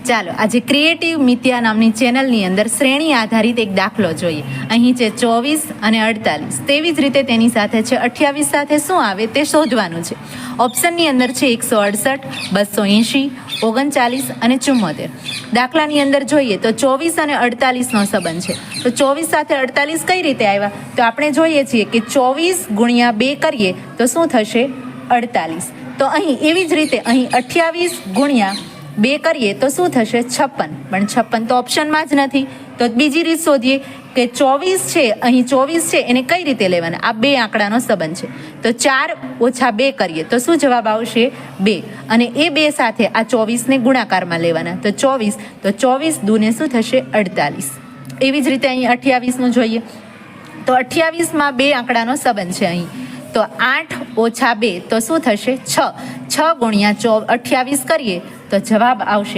ચાલો આજે ક્રિએટિવ મિત્યા નામની ચેનલની અંદર શ્રેણી આધારિત એક દાખલો જોઈએ. અહીં છે 24 અને 48. તેવી જ રીતે તેની સાથે છે 28 સાથે શું આવે તે શોધવાનું છે. ઓપ્શનની અંદર છે 168, 280, 39 અને 74. દાખલાની અંદર જોઈએ તો 24 અને 48નો સંબંધ છે. તો 24 સાથે 48 કઈ રીતે આવ્યા? તો આપણે જોઈએ છીએ કે 24 ગુણ્યા 2 કરીએ તો શું થશે? 48. તો અહીં એવી જ રીતે અહીં 28 ગુણ્યા 2 કરીએ તો શું થશે? 56. પણ 56 તો ઓપ્શનમાં જ નથી. તો બીજી રીત શોધીએ કે 24 છે, અહીં 24 છે એને કઈ રીતે લેવાના? આ બે આંકડાનો સંબંધ છે. તો 4 ઓછા 2 કરીએ તો શું જવાબ આવશે? 2. અને એ 2 સાથે આ 24ને ગુણાકારમાં લેવાના. તો 24, તો 24 દૂને શું થશે? 48. એવી જ રીતે અહીં 28નું જોઈએ તો 28માં બે આંકડાનો સંબંધ છે અહીં. તો 8 ઓછા 2 તો શું થશે? 6. 6 ગુણ્યા 28 કરીએ તો જવાબ આવશે